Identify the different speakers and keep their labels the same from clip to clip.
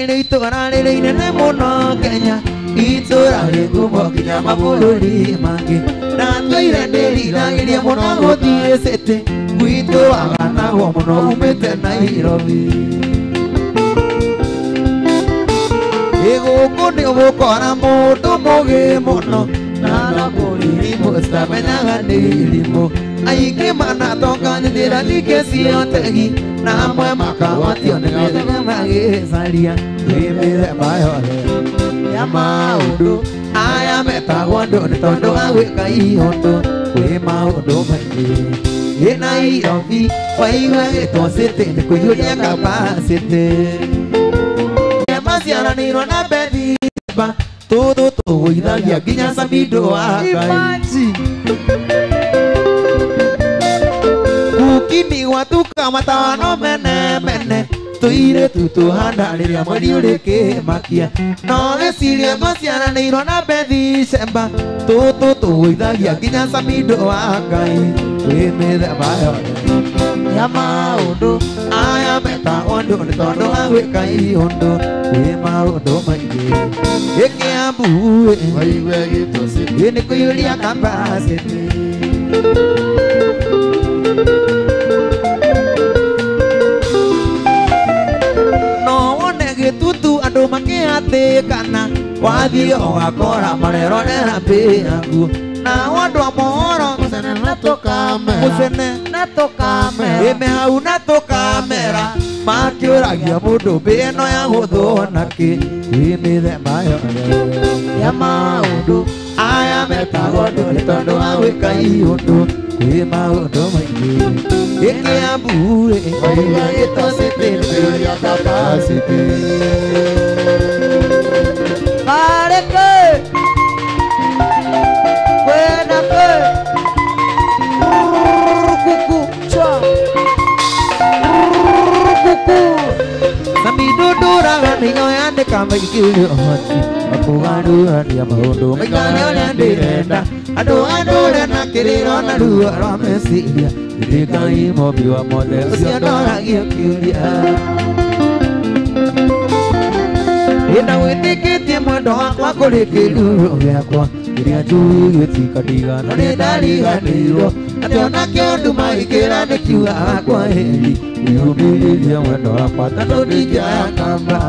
Speaker 1: Riri itura riri inene muno Kenya Itura rigumo kinya mabũrũri mangĩ Na tũire ndĩriragĩria mũno gũthiĩ city Gwitũ aganagwo mũno umĩte Nairobi Gũkũ nĩ ũgũkora mũndũ mũgĩ mũno Na no kũririmo citamenyaga nĩ irimũ Aingĩ manatonganyithĩra thike ciotegi Na amwe makagwatio nĩ mĩthenya magĩcaria Kwĩ mĩthemba yothe ya maũndũ Aya metagwo andũ nĩ tondũ wa gwĩka ihoto Kwĩ maũndũ maingĩ Ĩ Nairobi waigua gĩtwo city nĩ kũiyũria capacity Maciaranĩirwo na Bethi Shemba Tũthũ tũgũithagia nginya Samido wa Ngai Kukini gwatuka matawano mene mene Tũirĩtu tũhanda rĩrĩa mweri ũrĩ kĩmakia No gĩcirie maciaranĩirwo na Bethi Shemba Tũthũ tũgũithagia nginya Samido wa Ngai Kwĩ mĩthemba yothe ya maũndũ Aya metagwo andũ nĩ tondũ wa gwĩka ihoto Kwĩ maũndũ maingĩ Gĩkĩambu waigue gĩtwo city nĩ kũiyũria capacity No wone gĩtutu andũ makĩhatĩkana Wathiĩ ũgakora marerorera mbĩ yaku Na wandũ a mohoro mũcene na tũkamera Ĩme hau na tũkamera Makĩũragia mũndũ mbĩ ĩno ya gũthwo nakĩ Kwĩ mĩthemba yothe ya maũndũ Aya metagwo andũ nĩ tondũ wa gwĩka ihoto Kwĩ maũndũ maingĩ Gĩkĩambu waigua gĩtwo city nĩ kũiyũria capacity Kareke Samiduduraga nĩyoyandĩka maingĩ ũhoti Makũgarũrania maũndũ maigane ũrĩa ndĩrenda Andũ andũre na kĩrĩro na ruo rwa meciria Ĩndĩ Ngai mũmbi wa mothe ũcio ndoragio kĩũria Ĩna wĩtĩkĩtie mwendo wakwa kũrĩ kĩruru gĩakwa Kĩrĩa njugĩtika ndigano nĩ ndariganĩirwo Atĩ ona kĩũndũ magĩkĩra nĩ kiuga wakwa heri Nĩyumĩrĩria mwendo wakwa tondũ ndingĩoya kamba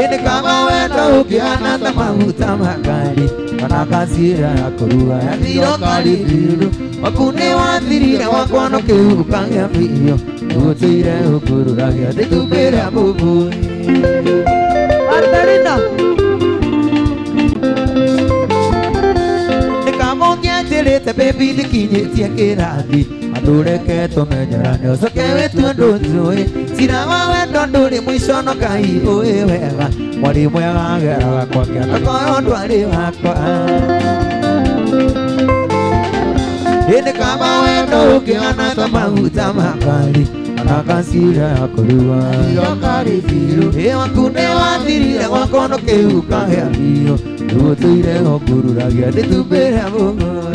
Speaker 1: Ĩnĩ kama wendo ũkĩhana ta maguta ma ngari Kana kacira ya kũruga ya thiro karibiru Waku nĩ wathirire wakwa no kĩhuhu kagĩa biũ Gũtũire ũkũrũragia thĩtumbĩ rĩa mbũmbũĩ Katarina Nĩkamũngĩanjĩrĩte baby ndikinyĩtie kĩrathi Andũ reke tũmenyerane ũcoke wĩtue ndũ njũĩ Cira wa wendo ndũrĩ mũico no Ngai ũĩ wega Mwarĩ mwega ageraga kwagĩa tokorwo ndwarĩ wakwa Ĩnĩ kama wendo ũkĩhana ta maguta ma ngari Kana kacira ya kũruga thiro karibiru Waku nĩ wathirire gwakwa no kĩhuhu kagĩa biũ Gũtũire ũkũrũragia thĩtumbĩ rĩa mbũmbũĩ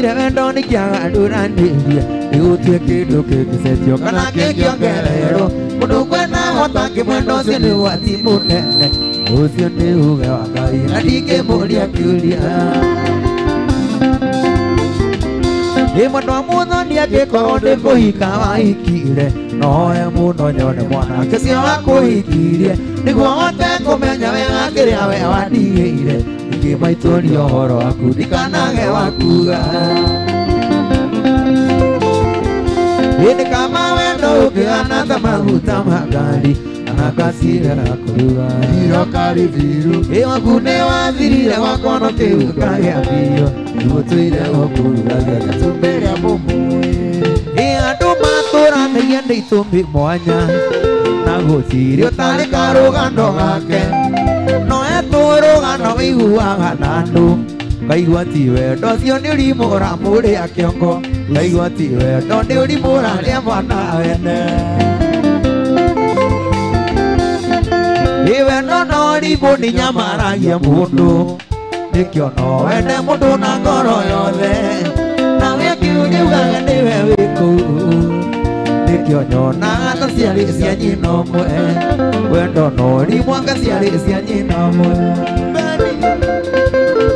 Speaker 1: Wendo nĩkĩagarũranĩria Nĩgũtue kĩndũ kĩngĩcenjio kana kĩngĩongererwo Mũndũ kwenda hota kĩmwendo ũcio nĩ ũgwati mũnene Ũcio nĩ uge wa Ngai na ndingĩmũria kĩũria Mwendo wa mũthoni angĩkorwo ndĩkũhika wahikire No hoye mũno nyone mwanake ũcio wakũhikirie Nĩguo hote kũmenya wega kĩrĩa we wandigĩire Ingĩmaitũria ũhoro waku ndikanage wakuga Ĩnĩ kama wendo ũkĩhana ta maguta ma ngari Kana kacira ya kũruga thiro karibiru Waku nĩ wathirire gwakwa no kĩhuhu kagĩa biũ Gũtũire ũkũrũragia thĩtumbĩ rĩa mbũmbũĩ Andũ matũranĩria nĩ itũmbĩ mwanya Na gũtirĩ ũtarĩ karũgano gake No etũrũgano wĩiguaga na andũ Ngaigua ti wendo ũcio nĩ ũrimũra mũrĩa kĩongo Ngaigua ti wendo nĩ ũrimũra rĩa mwana wene ndivyo ni nyamaragia mundu nikio no wende mundu na ngoro yothe nawe kiugaga niwe wiku nikio nyona ta ciarĩ cia nyina ũmwe wendo no rimwanga ciarĩ cia nyina ũmwe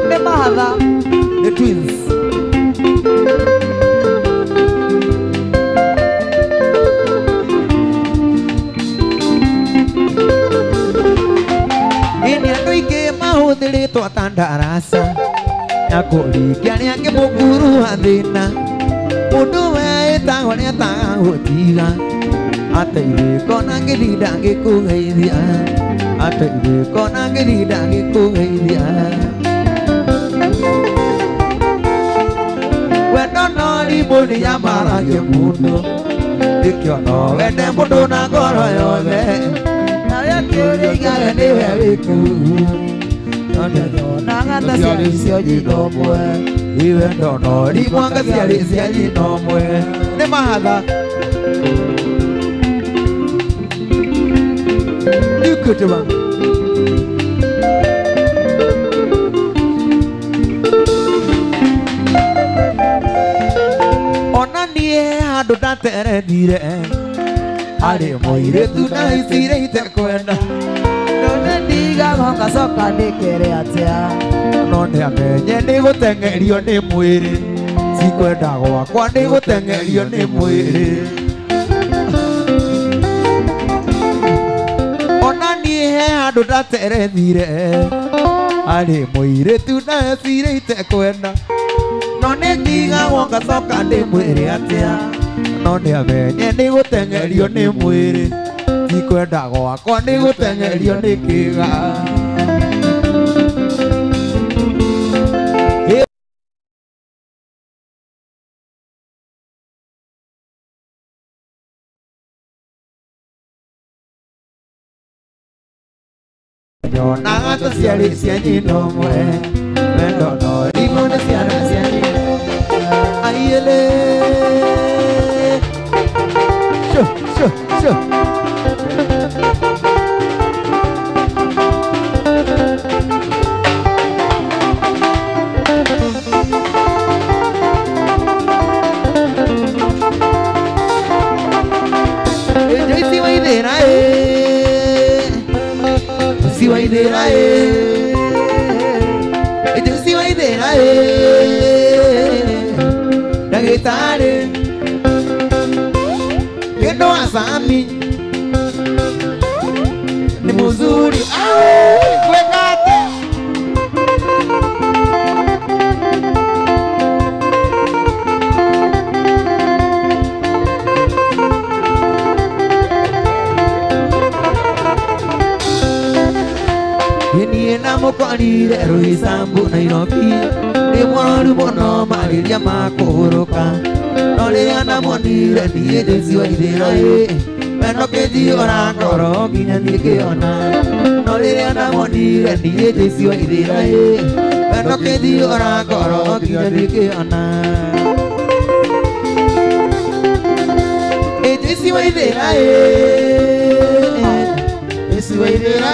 Speaker 1: nĩ mahatha nĩ twins ini andũ aingĩ mahũthĩrĩtwo ta ndarasa ya kũringia rĩa kĩmũkuru wa thĩna mũndũ wetagwo nĩetaga gũtiga ateithĩko na ngĩthi ndangĩkũgeithia ateithĩko na ngĩthi ndangĩkũgeithia wendo no rimũ nĩnyamaragia mũndũ nĩkĩo no wende mũndũ na ngoro yothe narĩa kĩũrĩgaga nĩwe wĩku nonaga ta ciarĩ cia nyina ũmwe wendo no rimwanga ciarĩ cia nyina ũmwe nĩ mahatha Nikutuba ona niĩ handũ ndaterethire arĩ mũirĩtu na icire itekwenda none ndigagwo ngacoka ndĩkere atĩa no nĩamenye nĩgũteng'erio nĩ mwĩrĩ sikwenda gwakwa nĩgũteng'erio nĩ mwĩrĩ ona niĩ he handũ ndaterethire arĩ mũirĩtu na ecire itekwenda no nĩndigagwo ngacoka ndĩmwĩre atĩa no nĩamenye nĩgũteng'erio nĩ mwĩrĩ sikwenda gwakwa nĩgũteng'erio nĩ kĩga nyonaga ta ciarĩ cia nyina ũmwe wendo no rimũ nĩ ciarĩ cia nyina aiele Joyce Waithera Joyce Waithera Joyce Waithera ndagĩtarĩ kendo asami ni mzuri kwekate Yeni na mokwanire Roysambu Nairobi ni mwaru mono mariria makuhuruka no rĩrĩa ndamuonire niĩ Joyce Waithera wendo kĩnjiyũra ngoro nginya niĩ ngĩona no rĩrĩa ndamuonire niĩ Joyce Waithera wendo kĩnjiyũra ngoro nginya niĩ ngĩona Joyce Waithera Joyce Waithera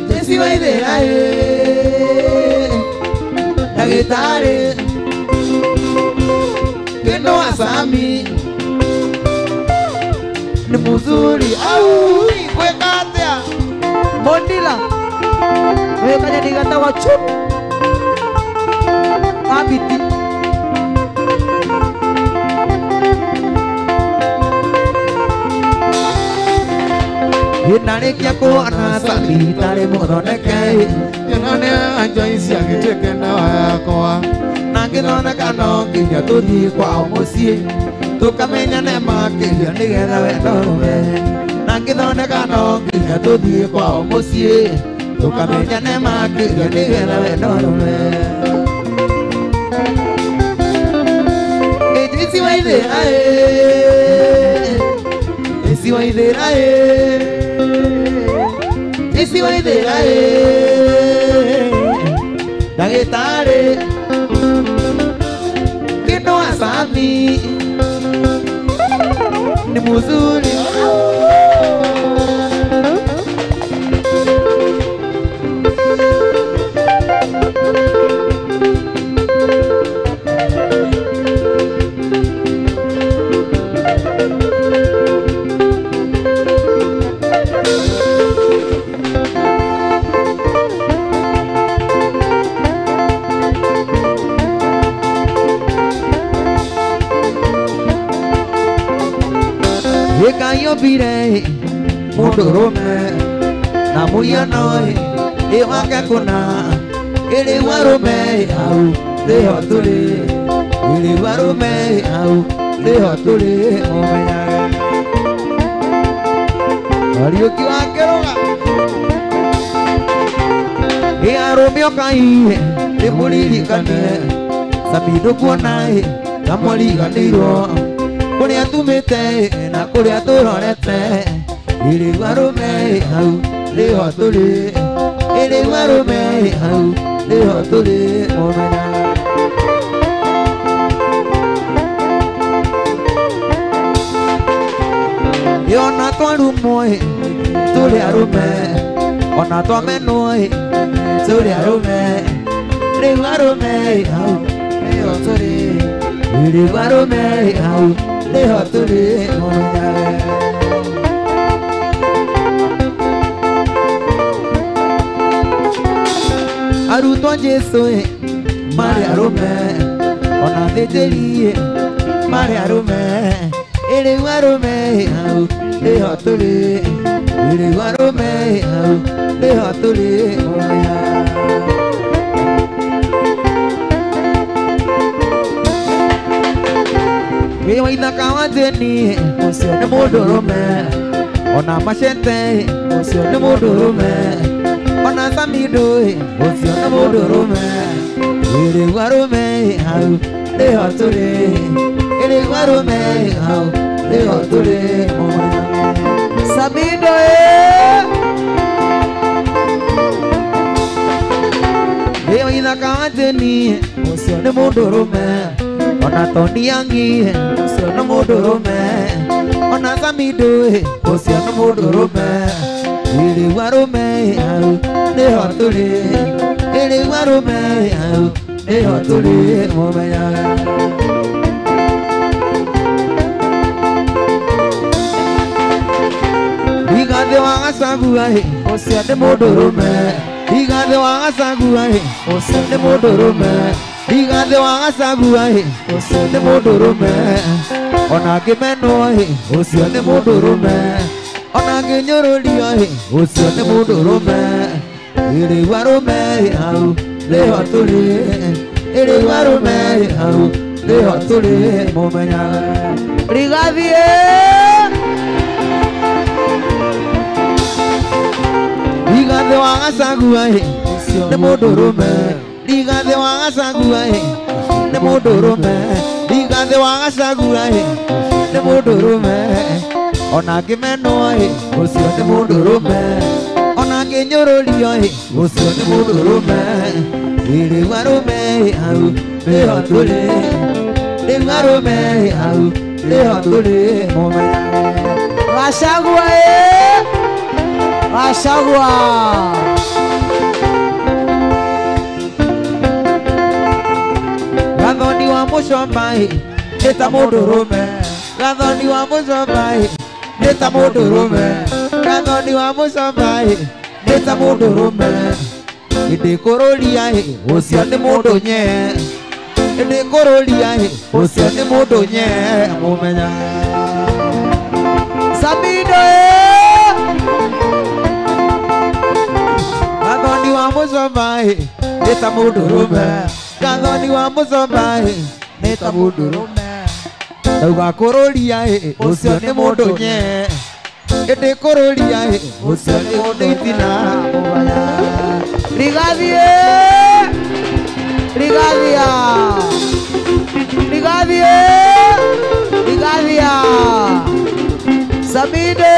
Speaker 1: Joyce Waithera ndagĩtarĩ kendo asami ni mzuri au kwekatea mondila wekanya nigata wachu abiti Yenarikia kuona sami tare muthondeke Yenone Joyce agĩtuĩke na wakwa na ngĩthondeka no nginya tũthiĩ kwao mũciĩ tũkamenyane makĩria nĩgetha wendo rũme na ngĩthondeka no nginya tũthiĩ kwao mũciĩ tũkamenyane makĩria nĩgetha wendo rũme Joyce Waithera Joyce Waithera Joyce Waithera ndagĩtarĩ kendo asami ni mzuri Eka yo bire Mudorome Na muya noi Ewa kakuna Ele warume au Leho tuli Ele warume au Leho tuli Omenya Ariuki wakeroga Ea Romeo kai Emulili kanie Sabido kuonae Kamoli kaniro Kuria tumite Na kuria turorete Ili warume au Leho tuli Ili warume au Leho tuli Omenya Yona twaru moe Tuli arume Ona twa menue Tuli arume Ili warume au Leho tuli Ili warume au Leho tuli Omenya Aruto Jesu Mari arume Ona teteri Mari arume Ele warume au Leho tuli Ele warume au Leho tuli Wewa inakawa jeni Ne mudurume Ona mashente Ne mudurume Ona samidoi Ne mudurume Ele warume au Leho tuli Ele warume au Leho tuli Samidoi Wewa inakawa jeni Ne mudurume Ona toni yangi Ne mudurume Ona samidoi Ne mudurume Ele warume au Leho tuli Ele warume au Leho tuli Omenya Igade wanga saguai Ne mudurume Igade wanga saguai Ne mudurume Igade wanga saguai Ne mudurume Ona kimenoi Ne mudurume Ona kinyoroliai Ne mudurume Ili warume au Leho tuli Ili warume au Leho tuli Omenya Brigadier Igade wanga saguai Ne mudurume Igade wanga saguai Ne mudurume Igade wanga saguai Ne mudurume Ona kimenoi Ne mudurume Ona kinyoroliai Ne mudurume Ili warume au Leho tuli Ili warume au Leho tuli Omenya Rashaguai Ashagwa Gathoni wa mushombai Nita mudurume Gathoni wa mushombai Nita mudurume Gathoni wa mushombai Nita mudurume Ide koroliai Ucio ni mudunye Ide koroliai Ucio ni mudunye Omenya Sabido Gathoni wa mushombai Nita mudurume Gathoni wa mushombai Nita mudurume Dauga koroliai Ucio ni mudunye Ide koroliai Ucio ni muditina Brigadier Brigadier Brigadier Brigadier Sabide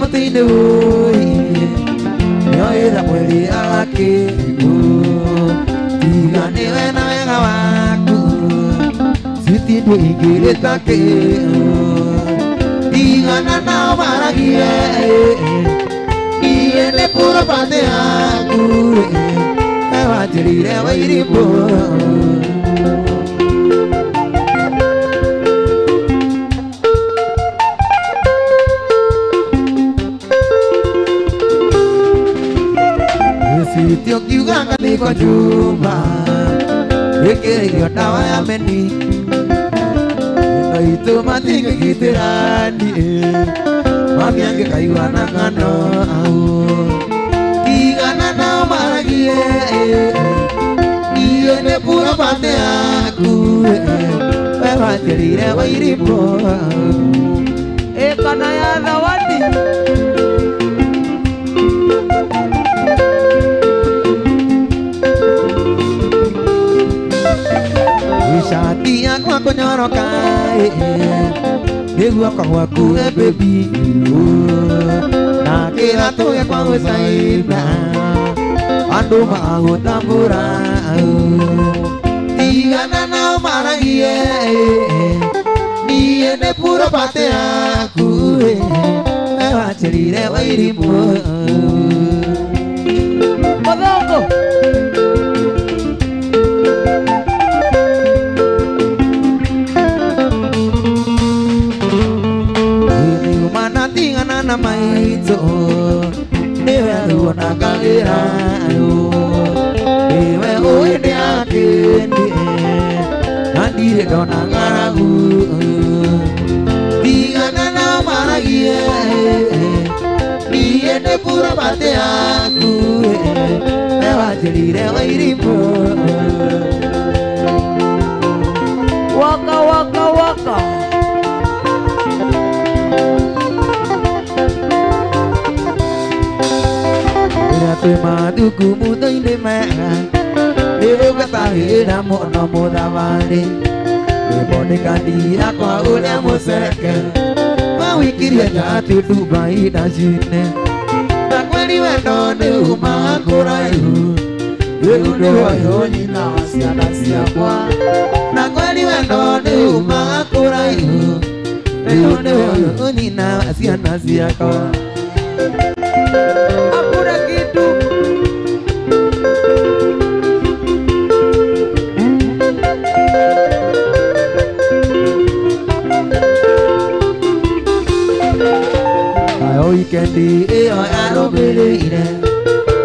Speaker 1: mutini ui nyoira mweli ake tiganiwe na wega waku sitindu ingire take tigana na maragie iene puro pate aku ewanjirire wairimbo sitio kiuganga niko juma ekeyo dawa ya meni no itu mati kitirani mami yange kayuana ngano au tigana na maragie iene pura pate aku ewanjirire wairimbo ekana ya zawadi shati aku aku nyoroka debu aku aku baby na kira tu ya kwa wesaina ando mau tambura tigana na maragie ni ene puro pate aku ewanjirire wairimbo Modongo na maito newe aluona kagira newe oende akendi nandire dona ngaragu tigana na maragie niende pura pate aku ewanjirire wairimbo waka waka waka maduku mudaine mega leo katahira mono modavale lebone kandia kwa ule museke mawikiria jatu Dubai na jine na kweli wendo ni umakuraihu weunde wayo nyina wasiana siakwa na kweli wendo ni umakuraihu weunde wayo nyina wasiana siakwa Weekendi eo arobeleire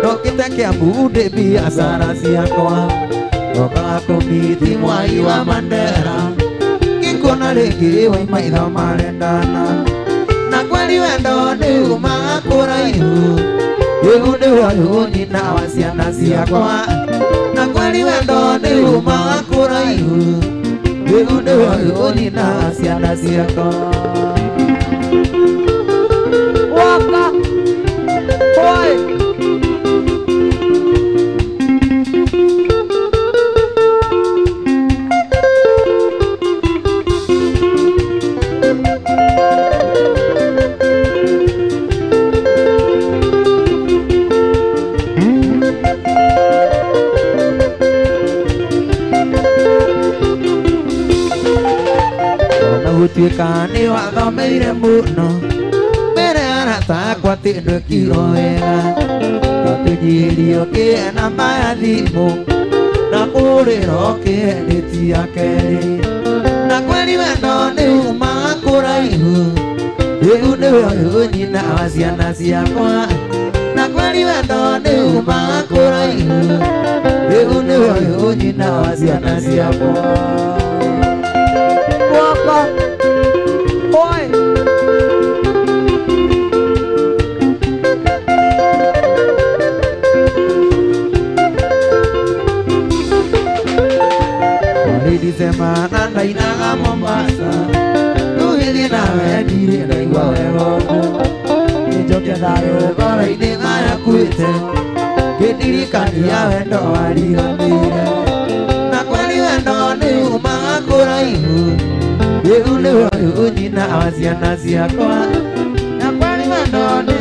Speaker 1: Nokite kia bude biashara siakwa Noka komiti mwai wa Mandera Kikona regi wa maitho marendana Na kweli wendo ni umakuraihu Weunde wayo nyina wasiana siakwa Na kweli wendo ni umakuraihu Weunde wayo nyina wasiana siakwa Waka Hoy Ona hutuika ni wathomeire muno takwa tindu kiro wega tujirio kiena mathimu na kuriro kienetia keri na kweli wendo ni umakuraihu riu ni uyu nyina wa ciana ciakwa na kweli wendo ni umakuraihu riu ni uyu nyina wa ciana ciakwa waka oi Semana ndainaga Mombasa Tugithi nawe ndire ndaigua wego Njoke thayo ngoro-inĩ ngayakuĩte ngĩndirikania wendo wariganĩire na kweli wendo nĩ umaga kũraihu rĩu nĩ ũyũ nyina wa ciana ciakwa na kweli wendo nĩ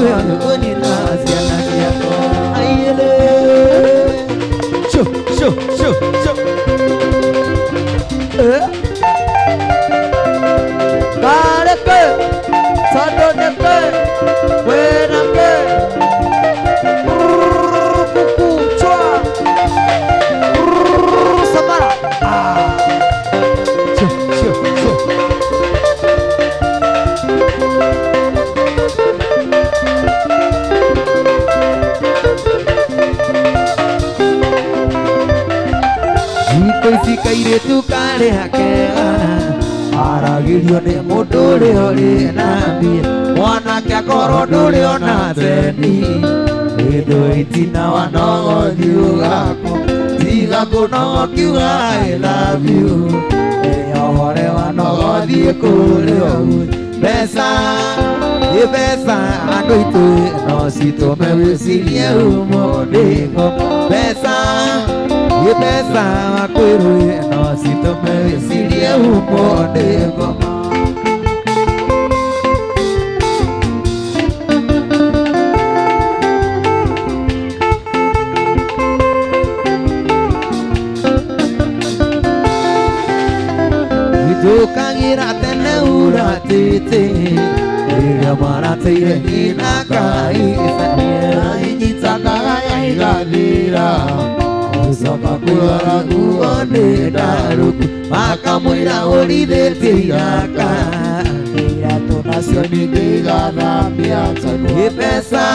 Speaker 1: Uni nasi anasi yako Ayele Shoo Kareke Sadoneke Wenake Kuku Chua Samara Shoo Sika iretu kare hakega Aragirio ni mundu uri uri nami Mwanake akorwo nduri ona theni Ithu itina wanogothi ugako Tiga kunogo kiuga I love you Eyohore wanogothi kuri ogu Mbeca Mbeca andu itu no citume wicirie umundingo Mbeca Mbeca wakwirue no citume wicirie umundingo Tukagira tene uratete Ira marateire hina kaisa Nira inyita kagaya igathira Usoka kuara kuone daruku Makamwira uridete iraka Ira tonacio nigigathambia tonu Ipesa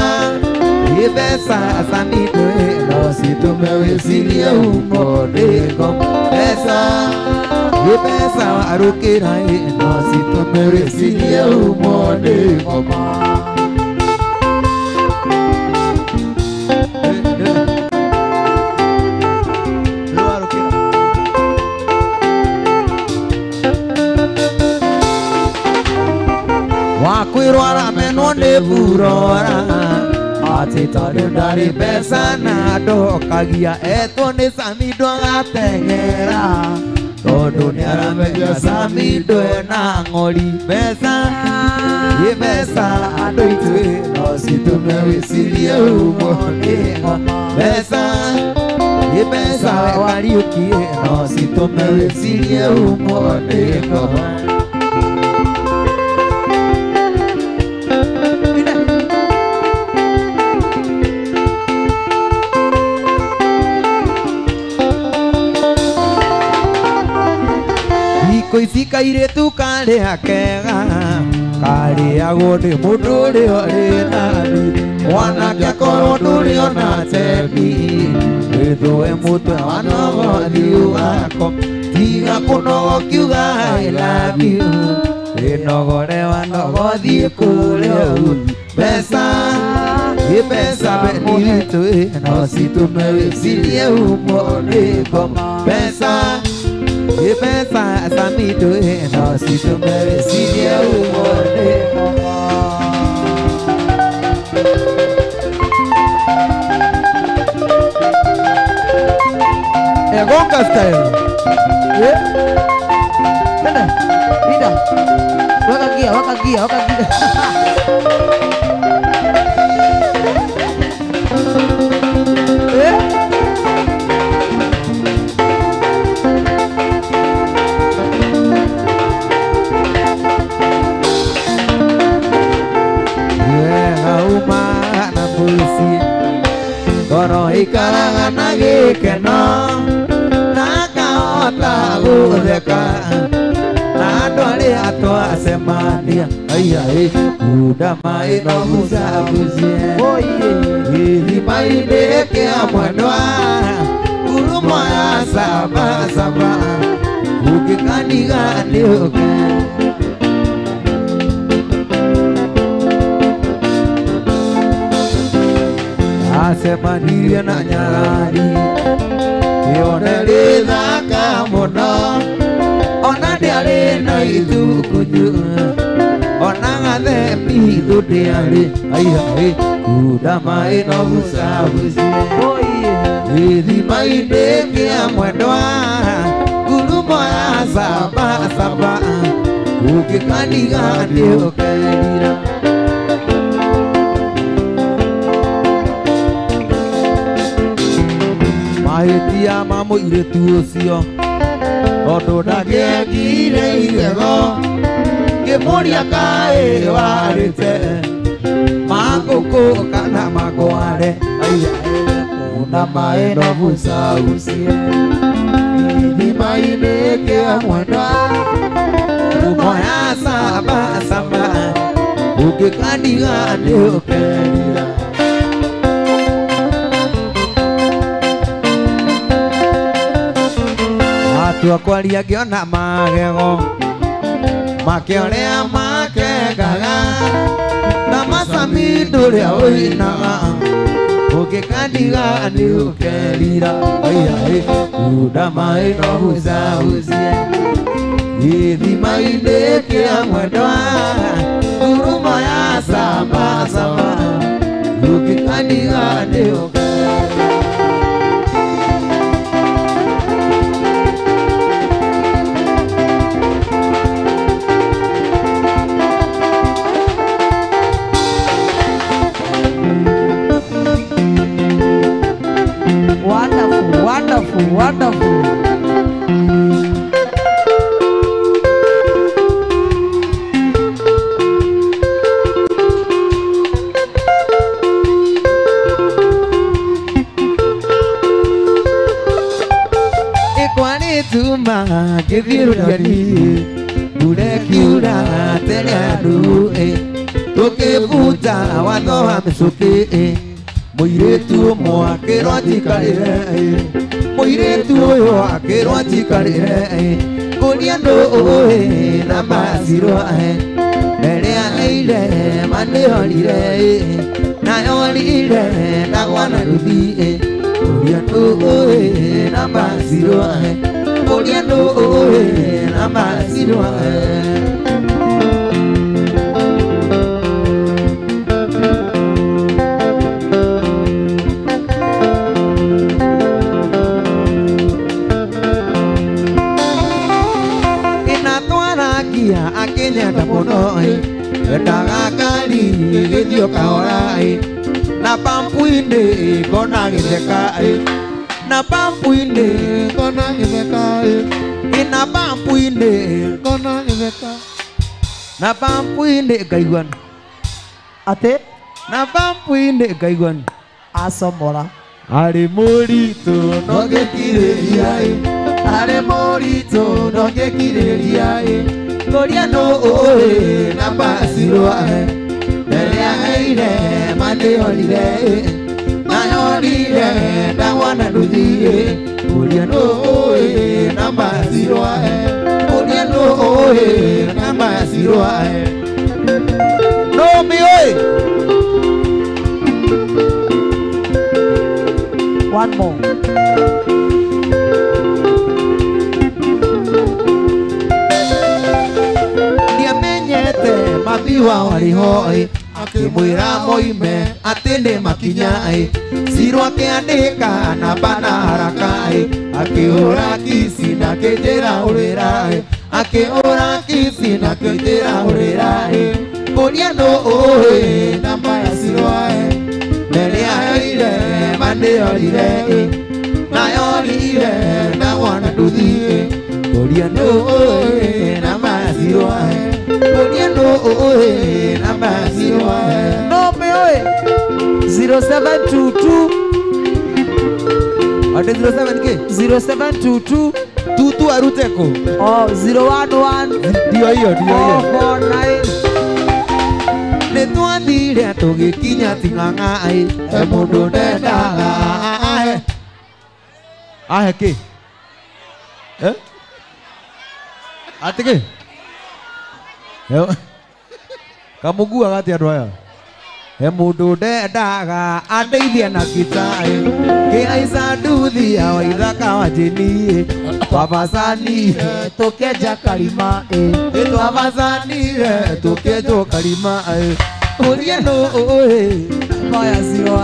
Speaker 1: sanidwe No situme wicirie umondeko Pesa Ipesa warukira no situme wicirie umondeko Wakwirwara menwo ni burora Ati tondu ndari mbeca na ndokagia Etwo ni Samido agateng'era Tondu ni aramenya Samido ena ng'ori Mbeca andu itu no citume wicirie umondingo Mbeca Kariuki no citume wicirie umondingo Koisika iretu kare hakega Kare agone mundu uri uri nami Mwanake akorwo nduri ona temi Withwe mutwe wanogothi ugako Tiga kunogo kiuga I love you Winogore wanogothi kuri ogu Mbeca beniritu no citume wicirie umondingo Mbeca Samido no citume wicirie umondingo Egonga style Nene Ida Wakagia Kono ikaraga na gikeno Nakahota gutheka Na andu aria twacemania Kuda mai no gucagucie Githima-inĩ kĩa mwendwa Ngurumo ya camba Ũngĩkaniga nĩ ũke Acemanirie na Nyarari Kĩone rĩthaka mũno Ona ndĩarĩ na itukunyu Ona gathembi ndĩarĩ Kuda mai no gucagucie Gĩthima-inĩ kĩa mwendwa Ngurumo ya camba Ũngĩkaniga nĩ ũkerira mahĩtia ma mũirĩtu ũcio tondũ ndangĩekire igego ngĩmũria kaĩ warĩte mangũkũ kana makware kuna maĩ no gucagucie ithima-inĩ kĩa mwendwa rumo ya samba samba ũngĩkandiga nĩ ũkerira atua kwaria ngĩona magego makĩorea makengaga na macami ndũrĩa ũinaga ũngĩkandiga nĩ ũkerira kuna maĩ no gucagucie ithima-inĩ kĩa mwendwa ngurumo ya samba samba ũngĩkandiga nĩ ũkerira
Speaker 2: Wonderful, wonderful, wonderful.
Speaker 1: Ikwani tuma kithiruriani turekiura tene andu tukivuta watho wa mĩcũkĩ mũirĩtu ũmwe akĩrwo njikarĩre mũirĩtu ũyũ akĩrwo njikarĩre kũria ndũĩ na macirwo rĩrĩa aire manĩorire nayorire ndagwa na nduthi kũria ndũĩ na macirwo kũria ndũĩ na macirwo akinyenda mũno endaga ngari gĩthiĩ kahora na pampu-inĩ ngona gĩtheka na pampu-inĩ ngona gĩtheka na pampu-inĩ ngona gĩtheka na pampu-inĩ ngaigua
Speaker 2: Atĩ
Speaker 1: na pampu-inĩ ngaigua
Speaker 2: acomora
Speaker 1: arĩ mũritũ no ngĩkirĩria arĩ mũritũ no ngĩkirĩria kũria ndũĩ na macirwo rĩrĩa aire manĩorire nayorire ndagwa na nduthi kũria ndũĩ na macirwo kũria ndũĩ na macirwo ndũmĩũĩ
Speaker 2: one more.
Speaker 1: Mathiwa wariho akĩmwĩra moime atĩ nĩ makinya Sirũ akĩandĩka namba na haraka akĩhũra kisi na kĩnjĩra ũrĩra akĩhũra kisi na kĩnjĩra ũrĩra kũria ndũĩ namba ya Sirũ rĩrĩa aire manĩorire nayorire ndagwa na nduthi kũria ndũĩ namba ya Sirũ kũria ndũĩ namba ya Sirũ
Speaker 2: No me oe 0722
Speaker 1: ate 07 ke
Speaker 2: 0722
Speaker 1: tutu aruteko
Speaker 2: oh 011
Speaker 1: ndio hiyo
Speaker 2: 449
Speaker 1: nĩtwathire tũgĩkinya Ting'ang'a mũndũ ndendaga ahe kĩ atĩ kĩ kamũguaga atĩ andũ aya he mũndũ ndendaga andeithie na kita kĩhaica nduthi ya Waithaka wa njĩni twabacanire
Speaker 2: tũkĩenja karima
Speaker 1: twabacanire tũkĩenjwo karima kũria ndũĩ
Speaker 2: namba ya Sirũ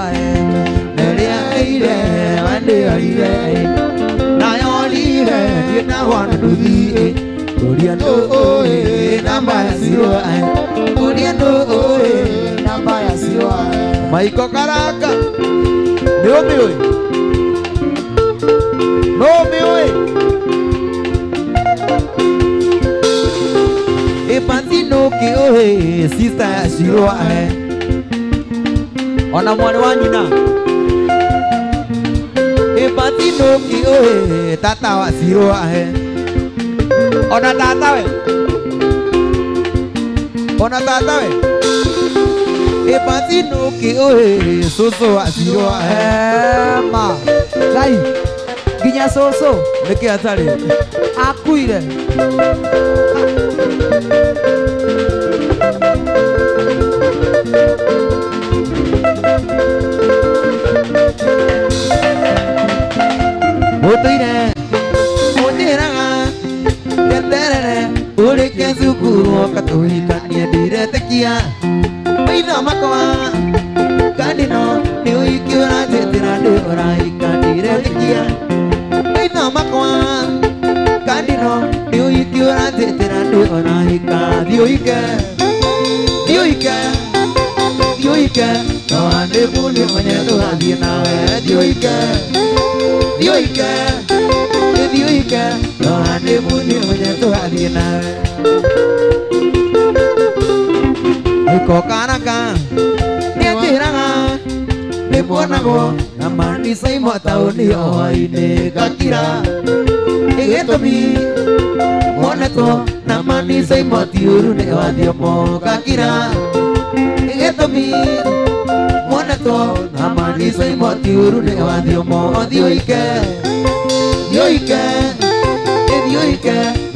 Speaker 1: rĩrĩa aire manĩorire nayorire ndagwa na nduthi kũria ndũĩ namba ya Sirũ kũria ndũĩ
Speaker 2: namba ya Sirũ
Speaker 1: Maiko Karaka nĩũmĩũĩ ciroahe ona mwarĩ wa nyina ĩbatinũki ũĩ tata wa ciroahe ona tata we ĩbatinũki ũĩ cũcũ wa ciroahe
Speaker 2: ma Ngai nginya cũcũ
Speaker 1: nĩkĩ atarĩ
Speaker 2: akuire
Speaker 1: ũtũire mũnjĩraga njeterere ũrĩke cukuru ũkatũhikanie ndiretĩkia maitho makwa kandino nĩ ũhiki ũranjĩtĩra ndĩ ũrahika ndiretĩkia maitho makwa kandino nĩ ũhiki ũranjĩtĩra ndĩ ũrahika thiũhike no andĩ mũndũ mwenye tũgathiĩ nawe thiũhike no andĩ mũndũ mwenye tũgathiĩ nawe iko karaka nĩanjĩraga nĩmuonagwo na manica imwe taũni o-hwainĩ gakira ĩgĩtũmi muonetwo na manica imwe ti ũru nĩ wathiomo gakira ĩgĩtũmi muonetwo na manica imwe ti ũru nĩ wathiomo thiũhike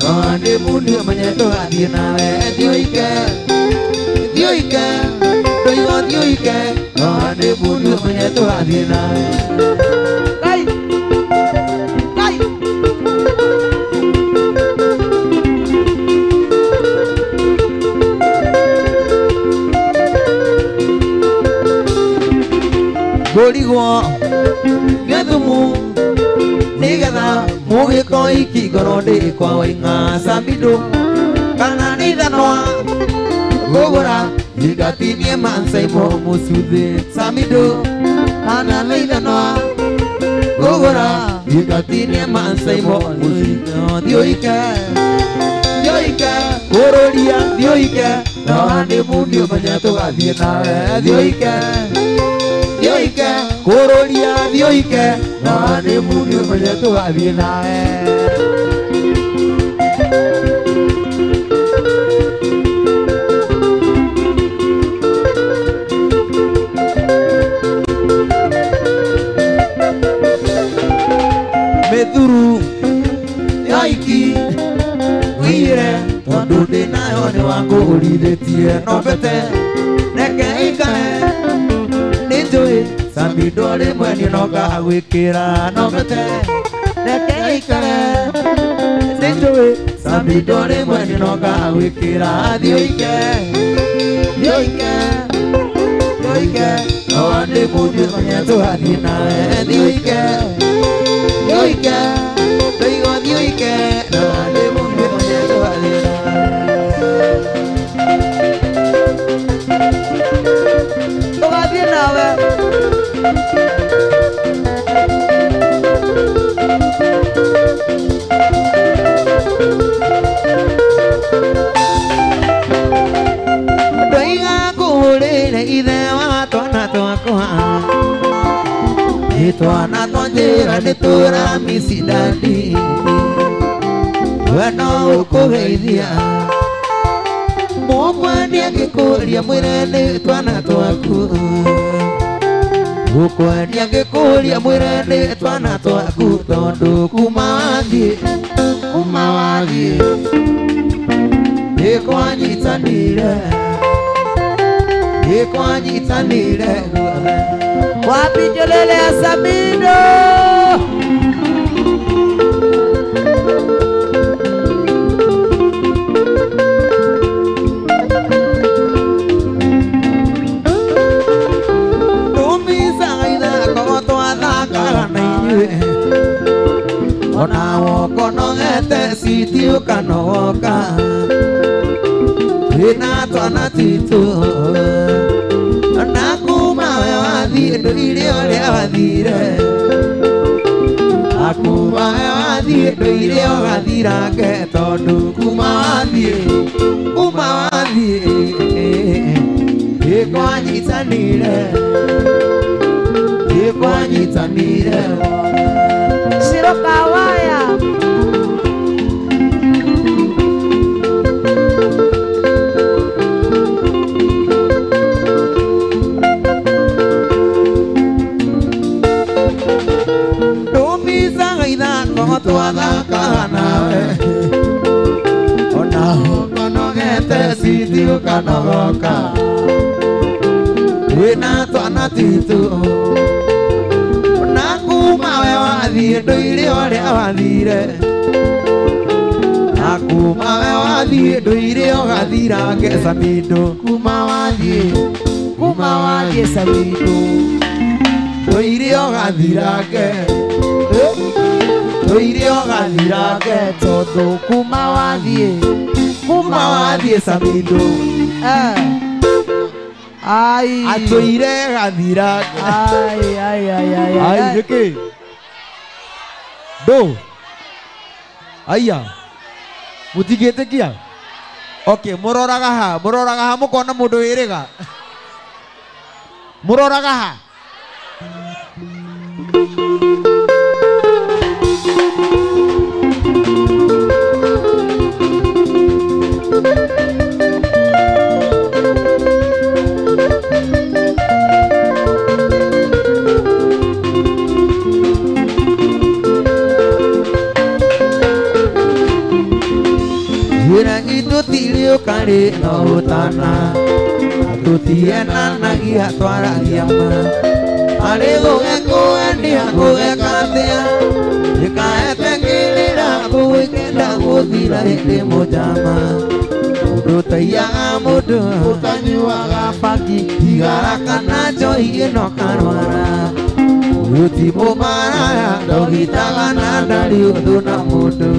Speaker 1: no andĩ mũndũ mwenye tũgathiĩ nawe thiũhike ndoigo thiũhike no andĩ mũndũ mwenye tũgathiĩ nawe ngũrigwo nĩ thumu nĩgetha mũgĩko iki ngoro ndĩ kwa Waing'a Samido kana nĩ ithanwa gũgũra ingatinie mansaimo mũcuthĩ Samido kana nĩ ithanwa gũgũra ingatinie mansaimo mũcuthĩ thiũhike kũrũria thiũhike no handĩ mũndũ mwenye tũgathiĩ nawe thiũhike kũrũria thiũhike no handĩ mũndũ mwenye tũgathiĩ nawe mĩthuru yaiki wĩire tondũ ndĩ nayo nĩ wakũũrithĩtie no mbete reke ikare nĩ njũĩ Samido rĩmwe nĩonoga agwĩkĩra no mbete reke ikare nĩ njũĩ Samido rĩmwe nĩonoga agwĩkĩra thiũhike no andĩ mũndũ mwenye tũgathiĩ nawe thiũhike ndoigo thiũhike no andĩ mũndũ mwenye tũgathiĩ nawe
Speaker 2: tũgathiĩ nawe
Speaker 1: ndoiga ngũhũrĩre ithe wa twana twakwa twana twa njĩra nĩtũramici dadi we no ũkũgeithia mũkwendia ngĩkũria mwĩre nĩ twana twaku ũkwendia ngĩkũria mwĩre nĩ twana twaku tondũ kuma wathiĩ nĩkwanyitanire guothe
Speaker 2: wapi kelele ya Samido
Speaker 1: tumisaga ithako twathakaga na inyuĩ ona woko nogete citi ũkanogoka wĩna twana titũ na kuma we wathiĩ ndũire ũrĩa wathire akuma we wathiĩ ndũire ũgathirange tondũ kuma wathiĩ Ikwanyitanire
Speaker 2: Shiro kawaya
Speaker 1: Dumisa gaithano twathaka nawe Ona ũkonogete citi ũkanogoka Wĩna twana titũ Na kuma we wathiĩ ndũire ũrĩa wathire Na kuma we wathiĩ ndũire ũgathirange Samido Kuma wathiĩ Samido Ndũire ũgathirange Ndũire ũgathirange
Speaker 2: Tondũ kuma wathiĩ
Speaker 1: Samido
Speaker 2: Ai
Speaker 1: Atũire gathirange
Speaker 2: Ai
Speaker 1: nĩkĩ Ndũ Aya Mũtigĩtĩkia Okay mũroraga ha mũkona mũndũ wĩrĩga Mũroraga ha Tũtirĩ ũkarĩ na ũtana Tũtienanagia twaragia ma Arĩ gũgekũendia gũgeka atĩa Ndĩkaetĩkĩrĩra gũgĩkenda gũthira hĩndĩ mũjama Mũndũ taiyaga mũndũ Ũtanyuaga bangi Thigara kana njohi ĩno karwara Ũyũ ti mũmaraya Ndogitaga na ndarĩ ũthũ na mũndũ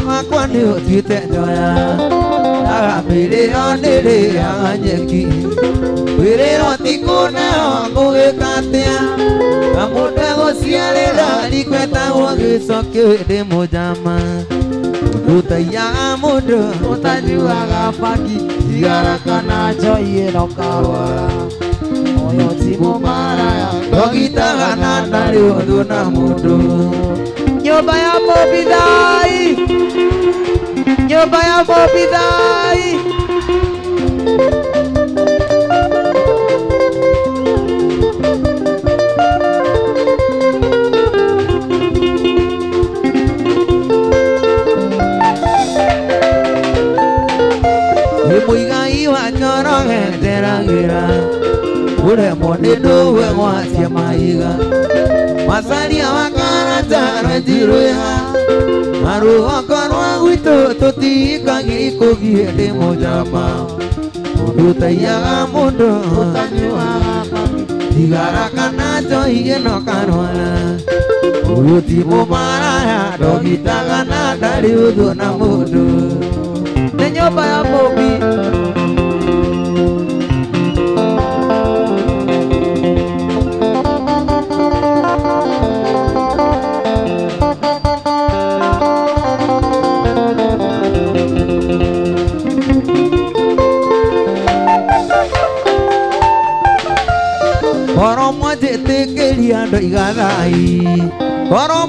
Speaker 1: Wakwa nĩ ũtuĩte njoya Ndagambĩrĩro nĩrĩaga nyeki Wĩrĩro ti kũneo ngũgĩka atĩa Na mũndũ egũciarĩra rikwetagwo gĩcokio hĩndĩ mũjama Mũndũ taiyaga mũndũ
Speaker 2: Ũtanyuaga bangi Thigara kana njohi ĩno karwara Ũyũ ti mũmaraya
Speaker 1: Ndogitaga na ndarĩ ũthũ na mũndũ
Speaker 2: Nyũmba ya Mũbithai Nyũmba ya Mũbithai
Speaker 1: Mũigai wa Njoroge nderagĩra Ũremwo nĩ ndũwe gwacia mahiga Macaria wa Karanja rwenjirũya Na rũgongo rwa gwitũ tũtikagĩri kũgi hĩndĩ mũjama Mũndũ taiyaga mũndũ
Speaker 2: Ũtanyuaga bangi
Speaker 1: Thigara kana njohi ĩno karwara Ũyũ ti mũmaraya Ndogitaga na ndarĩ ũthũ na mũndũ
Speaker 2: Nĩ nyũmba ya Mũmbi
Speaker 1: Koro mwanjĩtĩkĩria ndoiga thai Koro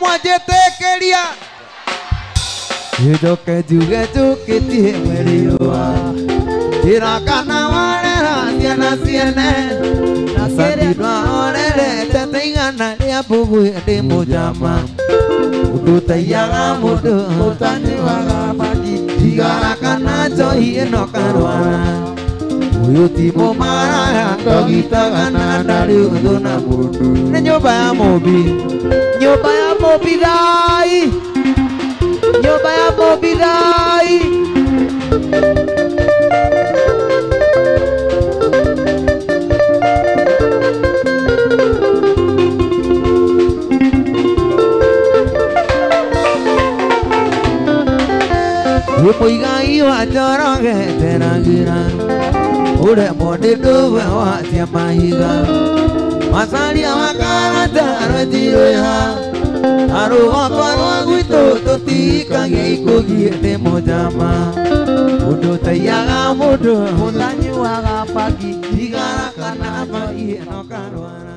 Speaker 1: mwanjĩtĩkĩria Njoke njuge njũkĩtie mwĩrĩrwa Njĩra kana warera ciana ciene Na Samido orerete taigana rĩa mbũgũ hĩndĩ mũjama Mũndũ taiyaga mũndũ
Speaker 2: Ũtanyuaga bangi
Speaker 1: Thigara kana njohi ĩno karwara Ũyũ ti mũmaraya Ndogitaga na ndarĩ ũthũ na mũndũ Nĩ nyũmba ya Mũmbi
Speaker 2: Nyũmba ya Mũbithai Nyũmba ya Mũbithai
Speaker 1: Imuigai wa njoroge teragira ure monde nduwe watia mahiga macaria makarata rwetirweha arugoko rwa gwitũ tũtikagia ikũgie nĩ mũnjama mũndũ taiyaga mũndũ
Speaker 2: Mũtanyuaga bangi
Speaker 1: igara kana mahieno karwara